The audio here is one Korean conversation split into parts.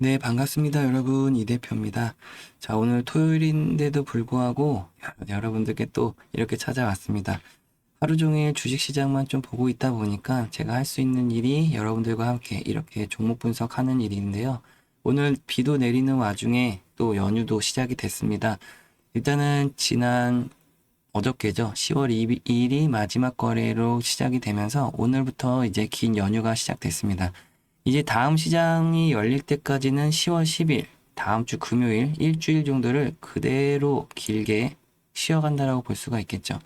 네, 반갑습니다, 여러분. 이 대표입니다. 자, 오늘 토요일인데도 불구하고 여러분들께 또 이렇게 찾아왔습니다. 하루 종일 주식시장만 좀 보고 있다 보니까 제가 할 수 있는 일이 여러분들과 함께 이렇게 종목 분석하는 일인데요. 오늘 비도 내리는 와중에 또 연휴도 시작이 됐습니다. 일단은 지난 어저께죠. 10월 2일이 마지막 거래로 시작이 되면서 오늘부터 이제 긴 연휴가 시작됐습니다. 이제 다음 시장이 열릴 때까지는 10월 10일, 다음 주 금요일 일주일 정도를 그대로 길게 쉬어간다라고 볼 수가 있겠죠.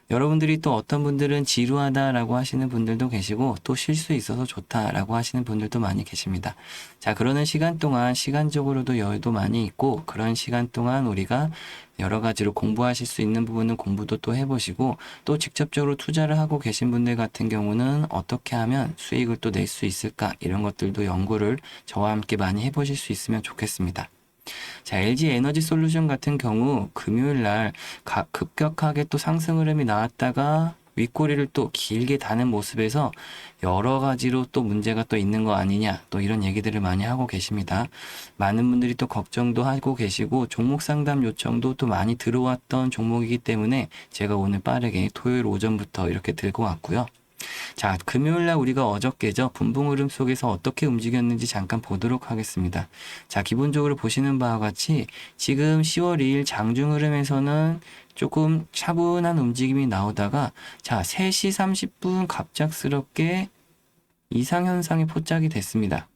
여러분들이 또 어떤 분들은 지루하다라고 하시는 분들도 계시고 또 쉴 수 있어서 좋다라고 하시는 분들도 많이 계십니다. 자, 그러는 시간 동안 시간적으로도 여유도 많이 있고 그런 시간 동안 우리가 여러 가지로 공부하실 수 있는 부분은 공부도 또 해보시고 또 직접적으로 투자를 하고 계신 분들 같은 경우는 어떻게 하면 수익을 또 낼 수 있을까 이런 것들도 연구를 저와 함께 많이 해보실 수 있으면 좋겠습니다. 자, LG 에너지 솔루션 같은 경우 금요일 날 급격하게 또 상승 흐름이 나왔다가 윗꼬리를 또 길게 다는 모습에서 여러 가지로 또 문제가 또 있는 거 아니냐 또 이런 얘기들을 많이 하고 계십니다. 많은 분들이 또 걱정도 하고 계시고 종목 상담 요청도 또 많이 들어왔던 종목이기 때문에 제가 오늘 빠르게 토요일 오전부터 이렇게 들고 왔고요. 자, 금요일날 우리가 어저께죠. 분봉 흐름 속에서 어떻게 움직였는지 잠깐 보도록 하겠습니다. 자, 기본적으로 보시는 바와 같이 지금 10월 2일 장중 흐름에서는 조금 차분한 움직임이 나오다가 자, 3시 30분 갑작스럽게 이상현상이 포착이 됐습니다.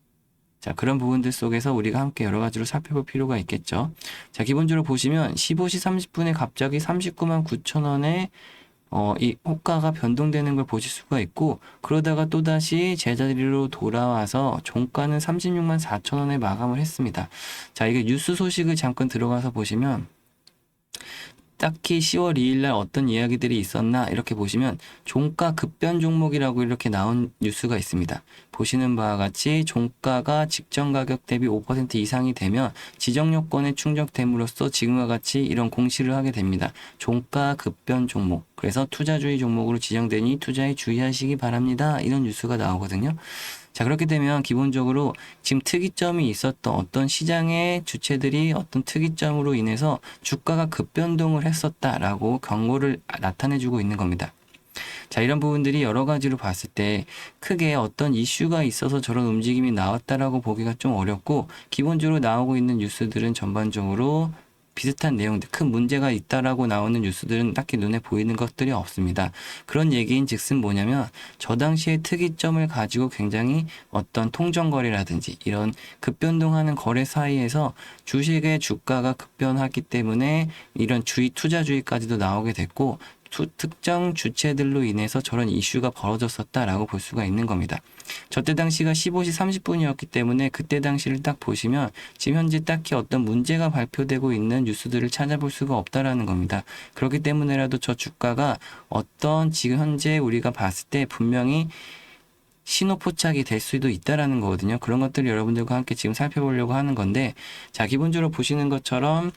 자, 그런 부분들 속에서 우리가 함께 여러 가지로 살펴볼 필요가 있겠죠. 자, 기본적으로 보시면 15시 30분에 갑자기 39만 9천 원에 이 호가가 변동되는 걸 보실 수가 있고 그러다가 또다시 제자리로 돌아와서 종가는 36만 4천 원에 마감을 했습니다. 자, 이게 뉴스 소식을 잠깐 들어가서 보시면 딱히 10월 2일 날 어떤 이야기들이 있었나 이렇게 보시면 종가 급변 종목이라고 이렇게 나온 뉴스가 있습니다. 보시는 바와 같이 종가가 직전 가격 대비 5% 이상이 되면 지정 요건에 충족됨으로써 지금과 같이 이런 공시를 하게 됩니다. 종가 급변 종목. 그래서 투자주의 종목으로 지정되니 투자에 주의하시기 바랍니다. 이런 뉴스가 나오거든요. 자, 그렇게 되면 기본적으로 지금 특이점이 있었던 어떤 시장의 주체들이 어떤 특이점으로 인해서 주가가 급변동을 했었다라고 경고를 나타내주고 있는 겁니다. 자, 이런 부분들이 여러 가지로 봤을 때 크게 어떤 이슈가 있어서 저런 움직임이 나왔다라고 보기가 좀 어렵고 기본적으로 나오고 있는 뉴스들은 전반적으로 비슷한 내용들, 큰 문제가 있다라고 나오는 뉴스들은 딱히 눈에 보이는 것들이 없습니다. 그런 얘기인 즉슨 뭐냐면 저 당시의 특이점을 가지고 굉장히 어떤 통정거래라든지 이런 급변동하는 거래 사이에서 주식의 주가가 급변하기 때문에 이런 투자주의까지도 나오게 됐고 특정 주체들로 인해서 저런 이슈가 벌어졌었다라고 볼 수가 있는 겁니다. 저때 당시가 15시 30분이었기 때문에 그때 당시를 딱 보시면 지금 현재 딱히 어떤 문제가 발표되고 있는 뉴스들을 찾아볼 수가 없다라는 겁니다. 그렇기 때문에라도 저 주가가 어떤 지금 현재 우리가 봤을 때 분명히 신호 포착이 될 수도 있다라는 거거든요. 그런 것들을 여러분들과 함께 지금 살펴보려고 하는 건데 자, 기본적으로 보시는 것처럼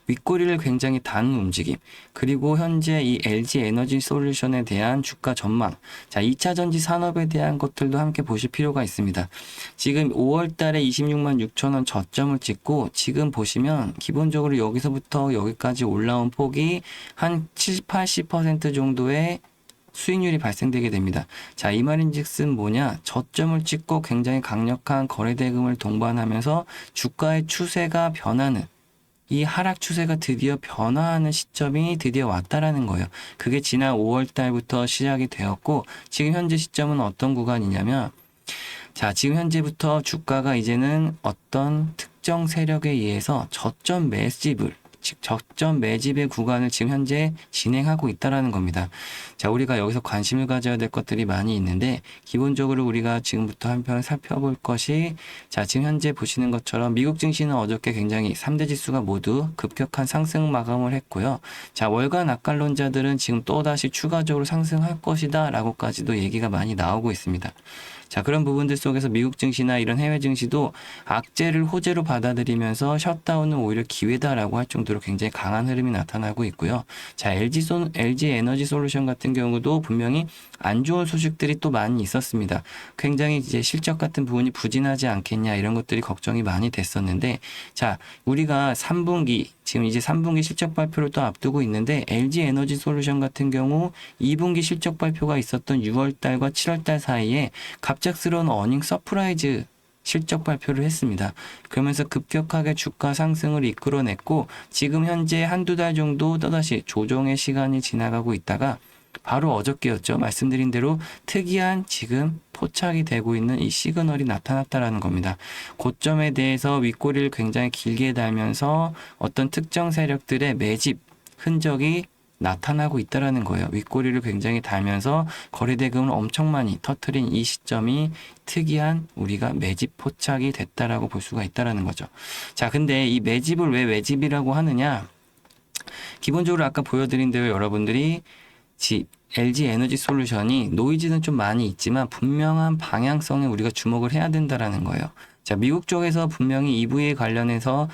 윗꼬리를 굉장히 다는 움직임, 그리고 현재 이 LG 에너지 솔루션에 대한 주가 전망, 자, 2차 전지 산업에 대한 것들도 함께 보실 필요가 있습니다. 지금 5월 달에 26만 6천 원 저점을 찍고 지금 보시면 기본적으로 여기서부터 여기까지 올라온 폭이 한 7, 80% 정도의 수익률이 발생되게 됩니다. 자, 이 말인즉슨 뭐냐? 저점을 찍고 굉장히 강력한 거래 대금을 동반하면서 주가의 추세가 변하는 이 하락 추세가 드디어 변화하는 시점이 드디어 왔다라는 거예요. 그게 지난 5월 달부터 시작이 되었고 지금 현재 시점은 어떤 구간이냐면 자, 지금 현재부터 주가가 이제는 어떤 특정 세력에 의해서 저점 매집을 즉 저점 매집의 구간을 지금 현재 진행하고 있다라는 겁니다. 자, 우리가 여기서 관심을 가져야 될 것들이 많이 있는데 기본적으로 우리가 지금부터 한편 살펴볼 것이 자, 지금 현재 보시는 것처럼 미국 증시는 어저께 굉장히 3대 지수가 모두 급격한 상승 마감을 했고요. 자, 월간 악관론자들은 지금 또다시 추가적으로 상승할 것이다 라고까지도 얘기가 많이 나오고 있습니다. 자, 그런 부분들 속에서 미국 증시나 이런 해외 증시도 악재를 호재로 받아들이면서 셧다운은 오히려 기회다라고 할 정도로 정도로 굉장히 강한 흐름이 나타나고 있고요. 자, LG 에너지 솔루션 같은 경우도 분명히 안 좋은 소식들이 또 많이 있었습니다. 굉장히 이제 실적 같은 부분이 부진하지 않겠냐 이런 것들이 걱정이 많이 됐었는데, 자, 우리가 3분기 지금 이제 3분기 실적 발표를 또 앞두고 있는데, LG 에너지 솔루션 같은 경우 2분기 실적 발표가 있었던 6월 달과 7월 달 사이에 갑작스러운 어닝 서프라이즈 실적 발표를 했습니다. 그러면서 급격하게 주가 상승을 이끌어냈고, 지금 현재 한두 달 정도 또다시 조정의 시간이 지나가고 있다가 바로 어저께였죠. 말씀드린 대로 특이한 지금 포착이 되고 있는 이 시그널이 나타났다라는 겁니다. 고점에 대해서 윗꼬리를 굉장히 길게 달면서 어떤 특정 세력들의 매집 흔적이 나타나고 있다라는 거예요. 윗꼬리를 굉장히 달면서 거래대금을 엄청 많이 터트린 이 시점이 특이한 우리가 매집 포착이 됐다라고 볼 수가 있다라는 거죠. 자, 근데 이 매집을 왜 매집이라고 하느냐? 기본적으로 아까 보여드린 대로 여러분들이 LG 에너지 솔루션이 노이즈는 좀 많이 있지만 분명한 방향성에 우리가 주목을 해야 된다라는 거예요. 자, 미국 쪽에서 분명히 EV에 관련해서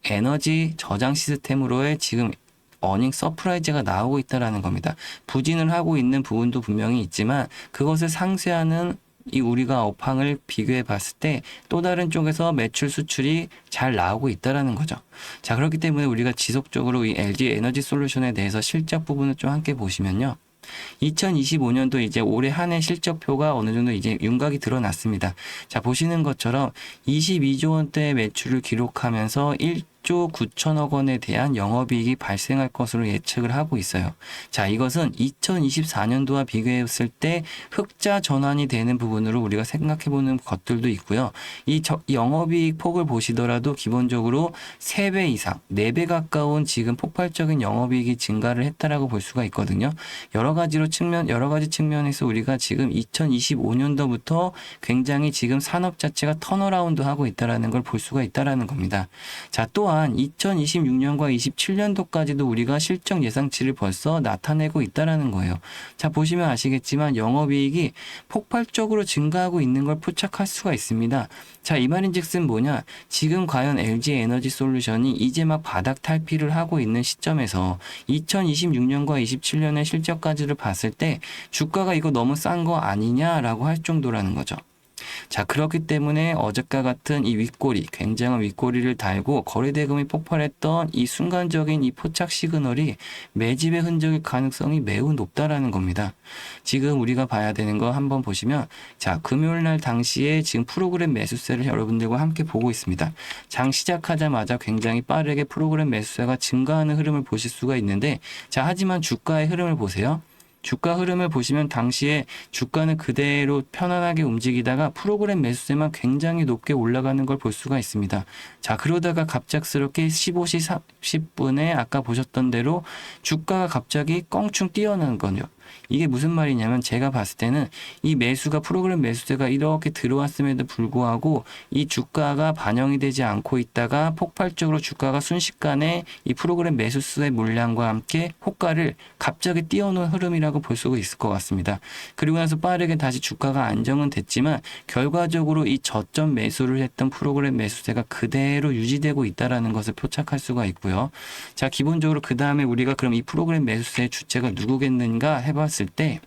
에너지 저장 시스템으로의 지금 어닝 서프라이즈가 나오고 있다라는 겁니다. 부진을 하고 있는 부분도 분명히 있지만 그것을 상쇄하는 이 우리가 업황을 비교해 봤을 때 또 다른 쪽에서 매출 수출이 잘 나오고 있다라는 거죠. 자, 그렇기 때문에 우리가 지속적으로 이 LG 에너지 솔루션에 대해서 실적 부분을 좀 함께 보시면요. 2025년도 이제 올해 한 해 실적표가 어느 정도 이제 윤곽이 드러났습니다. 자, 보시는 것처럼 22조 원대의 매출을 기록하면서 1조 9천억 원에 대한 영업이익이 발생할 것으로 예측을 하고 있어요. 자, 이것은 2024년도와 비교했을 때 흑자 전환이 되는 부분으로 우리가 생각해 보는 것들도 있고요. 이 영업이익 폭을 보시더라도 기본적으로 3배 이상, 4배 가까운 지금 폭발적인 영업이익이 증가를 했다라고 볼 수가 있거든요. 여러 가지 측면에서 우리가 지금 2025년도부터 굉장히 지금 산업 자체가 턴어라운드 하고 있다라는 걸 볼 수가 있다라는 겁니다. 자, 또한 2026년과 27년도까지도 우리가 실적 예상치를 벌써 나타내고 있다라는 거예요. 자, 보시면 아시겠지만 영업이익이 폭발적으로 증가하고 있는 걸 포착할 수가 있습니다. 자, 이 말인즉슨 뭐냐? 지금 과연 LG 에너지 솔루션이 이제 막 바닥 탈피를 하고 있는 시점에서 2026년과 27년의 실적까지를 봤을 때 주가가 이거 너무 싼 거 아니냐라고 할 정도라는 거죠. 자, 그렇기 때문에 어제과 같은 이 윗꼬리, 굉장한 윗꼬리를 달고 거래대금이 폭발했던 이 순간적인 이 포착 시그널이 매집의 흔적일 가능성이 매우 높다라는 겁니다. 지금 우리가 봐야 되는 거 한번 보시면, 자, 금요일 날 당시에 지금 프로그램 매수세를 여러분들과 함께 보고 있습니다. 장 시작하자마자 굉장히 빠르게 프로그램 매수세가 증가하는 흐름을 보실 수가 있는데, 자, 하지만 주가의 흐름을 보세요. 주가 흐름을 보시면 당시에 주가는 그대로 편안하게 움직이다가 프로그램 매수세만 굉장히 높게 올라가는 걸 볼 수가 있습니다. 자, 그러다가 갑작스럽게 15시 30분에 아까 보셨던 대로 주가가 갑자기 껑충 뛰어나는 거죠. 이게 무슨 말이냐면 제가 봤을 때는 이 매수가 프로그램 매수세가 이렇게 들어왔음에도 불구하고 이 주가가 반영이 되지 않고 있다가 폭발적으로 주가가 순식간에 이 프로그램 매수세 물량과 함께 호가를 갑자기 띄워놓은 흐름이라고 볼 수가 있을 것 같습니다. 그리고 나서 빠르게 다시 주가가 안정은 됐지만 결과적으로 이 저점 매수를 했던 프로그램 매수세가 그대로 유지되고 있다는 것을 포착할 수가 있고요. 자, 기본적으로 그 다음에 우리가 그럼 이 프로그램 매수세의 주체가 누구겠는가 해봤을 때,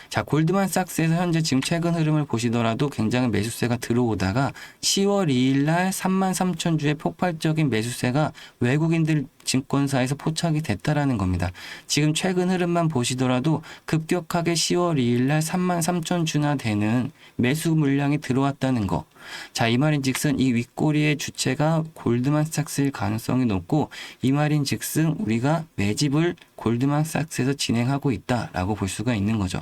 자, 골드만삭스에서 현재 지금 최근 흐름을 보시더라도 굉장히 매수세가 들어오다가 10월 2일 날 33,000주의 폭발적인 매수세가 외국인들 증권사에서 포착이 됐다라는 겁니다. 지금 최근 흐름만 보시더라도 급격하게 10월 2일 날 33,000주나 되는 매수 물량이 들어왔다는 거. 자, 이 말인즉슨 이 윗꼬리의 주체가 골드만삭스일 가능성이 높고, 이 말인즉슨 우리가 매집을 골드만삭스에서 진행하고 있다라고 볼 수가 있는 거죠.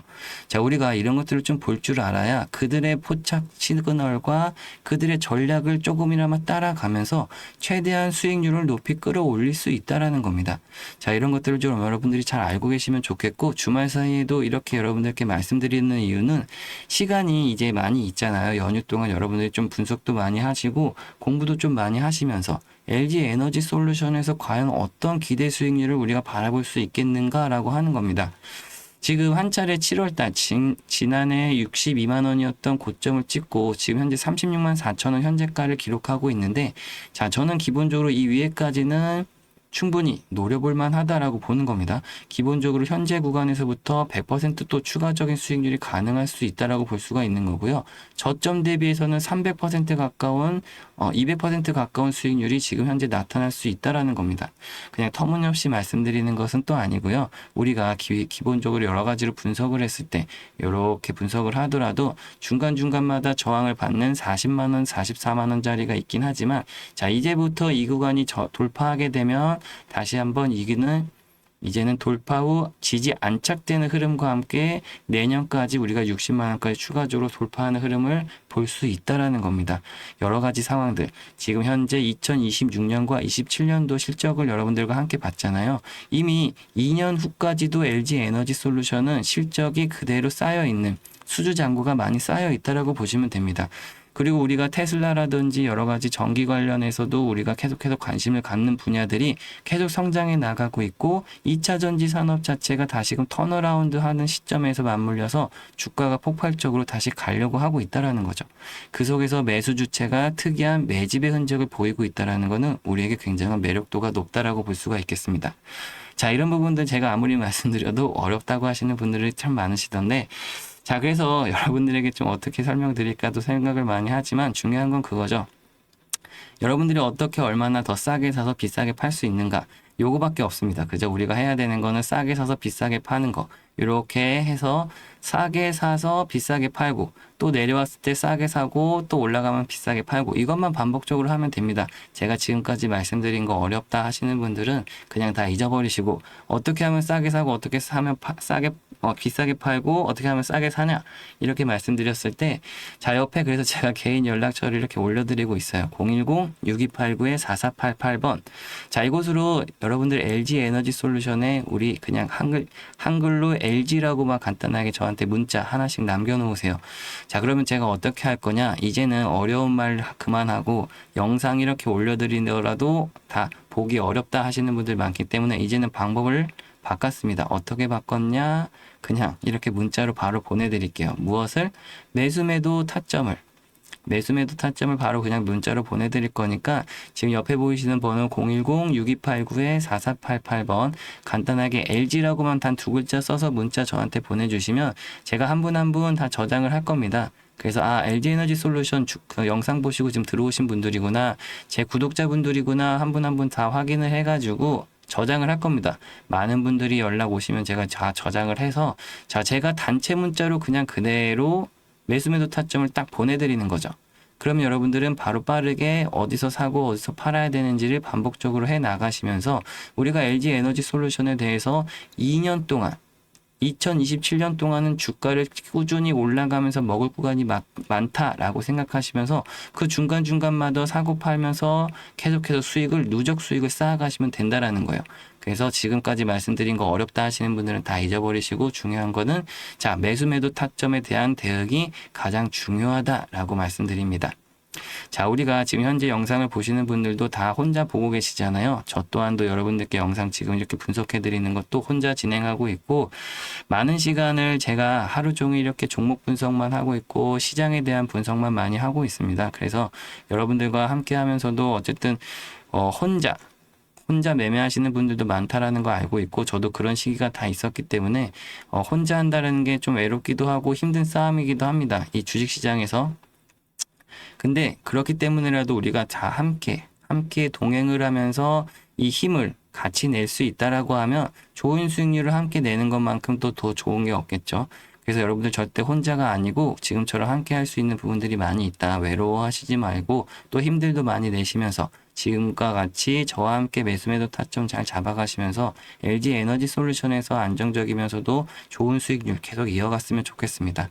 자, 우리가 이런 것들을 좀 볼 줄 알아야 그들의 포착 시그널과 그들의 전략을 조금이나마 따라가면서 최대한 수익률을 높이 끌어올릴 수 있다라는 겁니다. 자, 이런 것들을 좀 여러분들이 잘 알고 계시면 좋겠고, 주말 사이에도 이렇게 여러분들께 말씀드리는 이유는 시간이 이제 많이 있잖아요. 연휴 동안 여러분들이 좀 분석도 많이 하시고 공부도 좀 많이 하시면서 LG 에너지 솔루션에서 과연 어떤 기대 수익률을 우리가 바라볼 수 있겠는가라고 하는 겁니다. 지금 한 차례 7월달 지난해 62만 원이었던 고점을 찍고 지금 현재 36만 4천 원 현재가를 기록하고 있는데, 자, 저는 기본적으로 이 위에까지는 충분히 노려볼 만하다라고 보는 겁니다. 기본적으로 현재 구간에서부터 100%또 추가적인 수익률이 가능할 수 있다라고 볼 수가 있는 거고요. 저점 대비해서는 300% 가까운 200% 가까운 수익률이 지금 현재 나타날 수 있다라는 겁니다. 그냥 터무니없이 말씀드리는 것은 또 아니고요. 우리가 기본적으로 여러 가지로 분석을 했을 때 이렇게 분석을 하더라도 중간중간마다 저항을 받는 40만 원, 44만 원짜리가 있긴 하지만, 자, 이제부터 이 구간이 돌파하게 되면 다시 한번 이제는 돌파 후 지지 안착되는 흐름과 함께 내년까지 우리가 60만 원까지 추가적으로 돌파하는 흐름을 볼 수 있다라는 겁니다. 여러 가지 상황들, 지금 현재 2026년과 27년도 실적을 여러분들과 함께 봤잖아요. 이미 2년 후까지도 LG 에너지 솔루션은 실적이 그대로 쌓여 있는, 수주 잔고가 많이 쌓여 있다라고 보시면 됩니다. 그리고 우리가 테슬라라든지 여러 가지 전기 관련해서도 우리가 계속해서 관심을 갖는 분야들이 계속 성장해 나가고 있고, 2차 전지 산업 자체가 다시금 턴어라운드 하는 시점에서 맞물려서 주가가 폭발적으로 다시 가려고 하고 있다라는 거죠. 그 속에서 매수 주체가 특이한 매집의 흔적을 보이고 있다라는 것은 우리에게 굉장한 매력도가 높다라고 볼 수가 있겠습니다. 자, 이런 부분들 제가 아무리 말씀드려도 어렵다고 하시는 분들이 참 많으시던데, 자, 그래서 여러분들에게 좀 어떻게 설명드릴까도 생각을 많이 하지만 중요한 건 그거죠. 여러분들이 어떻게 얼마나 더 싸게 사서 비싸게 팔 수 있는가, 요거밖에 없습니다. 그저 우리가 해야 되는 거는 싸게 사서 비싸게 파는 거, 이렇게 해서 싸게 사서 비싸게 팔고, 또 내려왔을 때 싸게 사고, 또 올라가면 비싸게 팔고, 이것만 반복적으로 하면 됩니다. 제가 지금까지 말씀드린 거 어렵다 하시는 분들은 그냥 다 잊어버리시고, 어떻게 하면 싸게 사고, 어떻게 하면 비싸게 팔고, 어떻게 하면 싸게 사냐, 이렇게 말씀드렸을 때, 자, 옆에 그래서 제가 개인 연락처를 이렇게 올려드리고 있어요. 010-6289-4488번. 자, 이곳으로 여러분들 LG 에너지 솔루션에 우리 그냥 한글로 LG라고만 간단하게 저한테 문자 하나씩 남겨놓으세요. 자, 그러면 제가 어떻게 할 거냐, 이제는 어려운 말 그만하고 영상 이렇게 올려드리더라도 다 보기 어렵다 하시는 분들 많기 때문에 이제는 방법을 바꿨습니다. 어떻게 바꿨냐, 그냥 이렇게 문자로 바로 보내드릴게요. 무엇을? 매수매도 타점을 바로 그냥 문자로 보내드릴 거니까 지금 옆에 보이시는 번호 010-6289-4488번 간단하게 LG라고만 단 두 글자 써서 문자 저한테 보내주시면 제가 한 분 한 분 다 저장을 할 겁니다. 그래서 LG 에너지 솔루션 그 영상 보시고 지금 들어오신 분들이구나, 제 구독자분들이구나, 한 분 한 분 다 확인을 해가지고 저장을 할 겁니다. 많은 분들이 연락 오시면 제가 다 저장을 해서, 자, 제가 단체 문자로 그냥 그대로 매수매도 타점을 딱 보내드리는 거죠. 그럼 여러분들은 바로 빠르게 어디서 사고 어디서 팔아야 되는지를 반복적으로 해 나가시면서 우리가 LG 에너지 솔루션에 대해서 2년 동안 2027년 동안은 주가를 꾸준히 올라가면서 먹을 구간이 많다라고 생각하시면서 그 중간중간마다 사고 팔면서 계속해서 누적 수익을 쌓아가시면 된다라는 거예요. 그래서 지금까지 말씀드린 거 어렵다 하시는 분들은 다 잊어버리시고, 중요한 거는 자, 매수매도 타점에 대한 대응이 가장 중요하다라고 말씀드립니다. 자, 우리가 지금 현재 영상을 보시는 분들도 다 혼자 보고 계시잖아요. 저 또한도 여러분들께 영상 지금 이렇게 분석해 드리는 것도 혼자 진행하고 있고, 많은 시간을 제가 하루 종일 이렇게 종목 분석만 하고 있고 시장에 대한 분석만 많이 하고 있습니다. 그래서 여러분들과 함께 하면서도 어쨌든 혼자 매매하시는 분들도 많다라는 거 알고 있고, 저도 그런 시기가 다 있었기 때문에 혼자 한다는 게 좀 외롭기도 하고 힘든 싸움이기도 합니다. 이 주식시장에서. 근데 그렇기 때문에라도 우리가 다 함께 동행을 하면서 이 힘을 같이 낼 수 있다라고 하면 좋은 수익률을 함께 내는 것만큼 또 더 좋은 게 없겠죠. 그래서 여러분들 절대 혼자가 아니고 지금처럼 함께 할 수 있는 부분들이 많이 있다. 외로워하시지 말고 또 힘들도 많이 내시면서 지금과 같이 저와 함께 매수매도 타점 잘 잡아가시면서 LG 에너지 솔루션에서 안정적이면서도 좋은 수익률 계속 이어갔으면 좋겠습니다.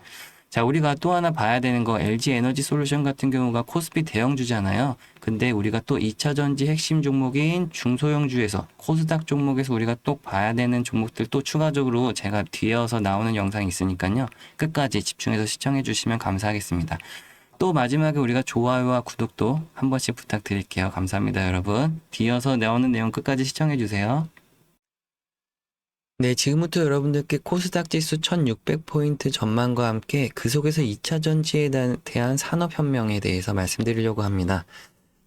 자, 우리가 또 하나 봐야 되는 거, LG 에너지 솔루션 같은 경우가 코스피 대형주잖아요. 근데 우리가 또 2차 전지 핵심 종목인 중소형주에서 코스닥 종목에서 우리가 또 봐야 되는 종목들 또 추가적으로 제가 뒤에서 나오는 영상이 있으니까요. 끝까지 집중해서 시청해 주시면 감사하겠습니다. 또 마지막에 우리가 좋아요와 구독도 한 번씩 부탁드릴게요. 감사합니다, 여러분. 뒤에서 나오는 내용 끝까지 시청해 주세요. 네, 지금부터 여러분들께 코스닥 지수 1600포인트 전망과 함께 그 속에서 2차 전지에 대한 산업혁명에 대해서 말씀드리려고 합니다.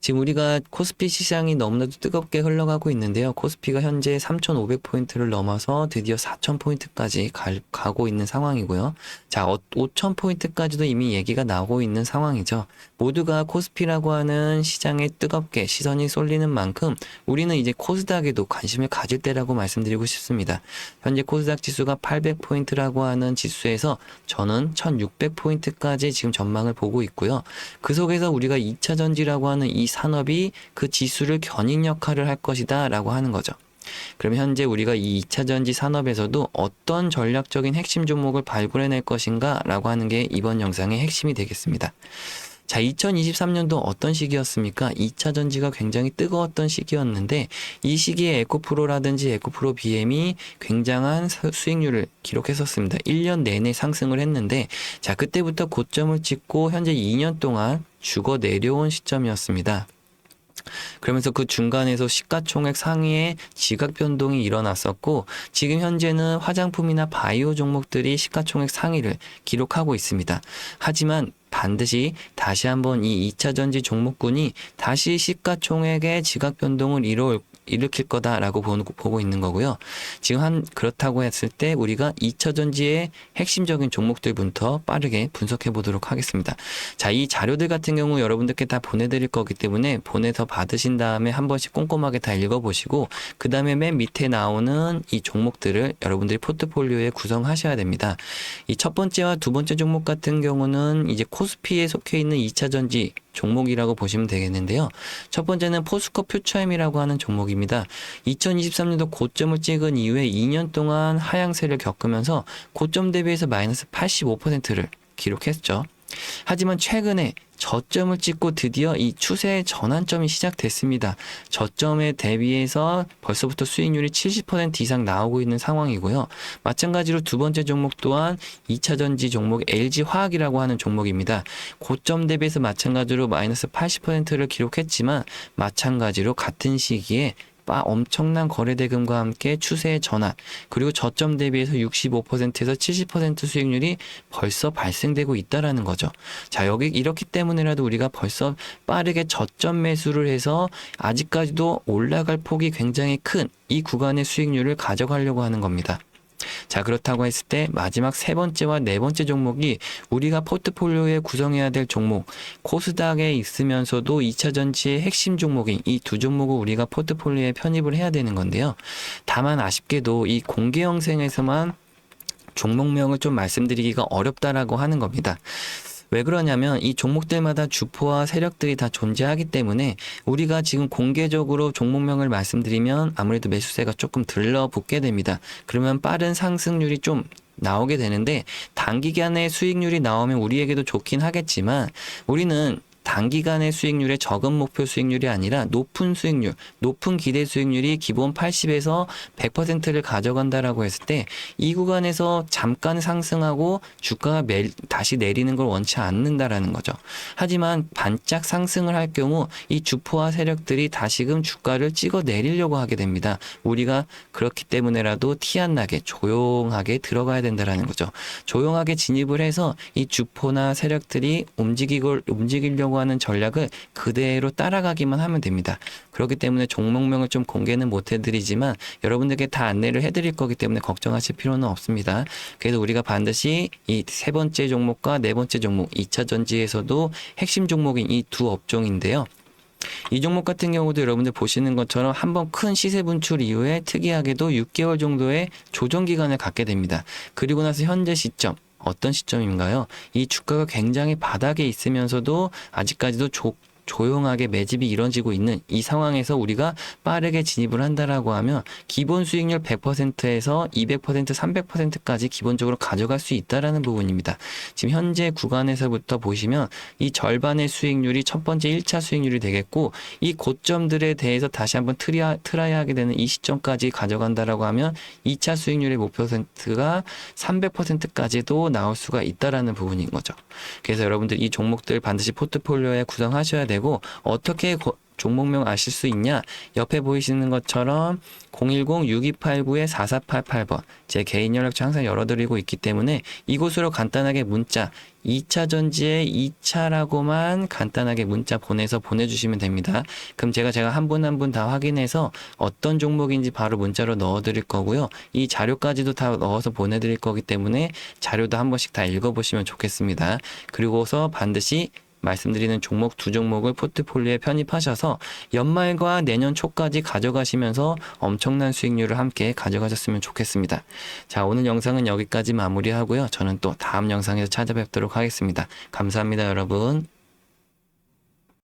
지금 우리가 코스피 시장이 너무나도 뜨겁게 흘러가고 있는데요. 코스피가 현재 3,500포인트를 넘어서 드디어 4,000포인트까지 가고 있는 상황이고요. 자, 5,000포인트까지도 이미 얘기가 나오고 있는 상황이죠. 모두가 코스피라고 하는 시장에 뜨겁게 시선이 쏠리는 만큼 우리는 이제 코스닥에도 관심을 가질 때라고 말씀드리고 싶습니다. 현재 코스닥 지수가 800포인트라고 하는 지수에서 저는 1,600포인트까지 지금 전망을 보고 있고요. 그 속에서 우리가 2차 전지라고 하는 이 산업이 그 지수를 견인 역할을 할 것이다 라고 하는 거죠. 그럼 현재 우리가 이 2차 전지 산업에서도 어떤 전략적인 핵심 종목을 발굴해낼 것인가 라고 하는 게 이번 영상의 핵심이 되겠습니다. 자, 2023년도 어떤 시기였습니까? 2차 전지가 굉장히 뜨거웠던 시기였는데 이 시기에 에코프로라든지 에코프로 BM이 굉장한 수익률을 기록했었습니다. 1년 내내 상승을 했는데 자, 그때부터 고점을 찍고 현재 2년 동안 죽어 내려온 시점이었습니다. 그러면서 그 중간에서 시가총액 상위에 지각 변동이 일어났었고 지금 현재는 화장품이나 바이오 종목들이 시가총액 상위를 기록하고 있습니다. 하지만 반드시 다시 한번 이 2차 전지 종목군이 다시 시가총액의 지각 변동을 일으킬 거다라고 보고 있는 거고요. 지금 그렇다고 했을 때 우리가 2차 전지의 핵심적인 종목들부터 빠르게 분석해 보도록 하겠습니다. 자, 이 자료들 같은 경우 여러분들께 다 보내드릴 거기 때문에 보내서 받으신 다음에 한 번씩 꼼꼼하게 다 읽어보시고 그 다음에 맨 밑에 나오는 이 종목들을 여러분들이 포트폴리오에 구성하셔야 됩니다. 이 첫 번째와 두 번째 종목 같은 경우는 이제 코스피에 속해 있는 2차 전지 종목이라고 보시면 되겠는데요. 첫 번째는 포스코 퓨처엠이라고 하는 종목입니다. 2023년도 고점을 찍은 이후에 2년 동안 하향세를 겪으면서 고점 대비해서 마이너스 85%를 기록했죠. 하지만 최근에 저점을 찍고 드디어 이 추세의 전환점이 시작됐습니다. 저점에 대비해서 벌써부터 수익률이 70% 이상 나오고 있는 상황이고요. 마찬가지로 두 번째 종목 또한 2차 전지 종목 LG화학이라고 하는 종목입니다. 고점 대비해서 마찬가지로 마이너스 80%를 기록했지만 마찬가지로 같은 시기에 엄청난 거래대금과 함께 추세의 전환 그리고 저점 대비해서 65%에서 70% 수익률이 벌써 발생되고 있다라는 거죠. 자, 여기 이렇기 때문에라도 우리가 벌써 빠르게 저점 매수를 해서 아직까지도 올라갈 폭이 굉장히 큰 이 구간의 수익률을 가져가려고 하는 겁니다. 자, 그렇다고 했을 때 마지막 세 번째와 네 번째 종목이 우리가 포트폴리오에 구성해야 될 종목, 코스닥에 있으면서도 2차 전지의 핵심 종목인 이 두 종목을 우리가 포트폴리오에 편입을 해야 되는 건데요. 다만 아쉽게도 이 공개 영상에서만 종목명을 좀 말씀드리기가 어렵다라고 하는 겁니다. 왜 그러냐면 이 종목들마다 주포와 세력들이 다 존재하기 때문에 우리가 지금 공개적으로 종목명을 말씀드리면 아무래도 매수세가 조금 들러붙게 됩니다. 그러면 빠른 상승률이 좀 나오게 되는데 단기간에 수익률이 나오면 우리에게도 좋긴 하겠지만 우리는 단기간의 수익률의 적은 목표 수익률이 아니라 높은 수익률, 높은 기대 수익률이 기본 80에서 100%를 가져간다라고 했을 때 이 구간에서 잠깐 상승하고 주가가 다시 내리는 걸 원치 않는다라는 거죠. 하지만 반짝 상승을 할 경우 이 주포와 세력들이 다시금 주가를 찍어 내리려고 하게 됩니다. 우리가 그렇기 때문에라도 티 안 나게 조용하게 들어가야 된다라는 거죠. 조용하게 진입을 해서 이 주포나 세력들이 움직이려고 하는 전략을 그대로 따라가기만 하면 됩니다. 그렇기 때문에 종목명을 좀 공개는 못 해드리지만 여러분들께 다 안내를 해드릴 거기 때문에 걱정하실 필요는 없습니다. 그래서 우리가 반드시 이 세 번째 종목과 네 번째 종목 2차 전지에서도 핵심 종목인 이 두 업종인데요. 이 종목 같은 경우도 여러분들 보시는 것처럼 한번 큰 시세 분출 이후에 특이하게도 6개월 정도의 조정 기간을 갖게 됩니다. 그리고 나서 현재 시점 어떤 시점인가요? 이 주가가 굉장히 바닥에 있으면서도 아직까지도 조용하게 매집이 이뤄지고 있는 이 상황에서 우리가 빠르게 진입을 한다라고 하면 기본 수익률 100%에서 200%, 300%까지 기본적으로 가져갈 수 있다라는 부분입니다. 지금 현재 구간에서부터 보시면 이 절반의 수익률이 첫 번째 1차 수익률이 되겠고 이 고점들에 대해서 다시 한번 트라이 하게 되는 이 시점까지 가져간다라고 하면 2차 수익률의 목표가 300%까지도 나올 수가 있다라는 부분인 거죠. 그래서 여러분들 이 종목들 반드시 포트폴리오에 구성하셔야 되고 어떻게 종목명 아실 수 있냐? 옆에 보이시는 것처럼 010-6289-4488번 제 개인 연락처 항상 열어드리고 있기 때문에 이곳으로 간단하게 문자 2차 전지에 2차라고만 간단하게 문자 보내주시면 됩니다. 그럼 제가 한 분 한 분 다 확인해서 어떤 종목인지 바로 문자로 넣어드릴 거고요. 이 자료까지도 다 넣어서 보내드릴 거기 때문에 자료도 한 번씩 다 읽어보시면 좋겠습니다. 그리고서 반드시 말씀드리는 종목 두 종목을 포트폴리오에 편입하셔서 연말과 내년 초까지 가져가시면서 엄청난 수익률을 함께 가져가셨으면 좋겠습니다. 자, 오늘 영상은 여기까지 마무리하고요. 저는 또 다음 영상에서 찾아뵙도록 하겠습니다. 감사합니다, 여러분.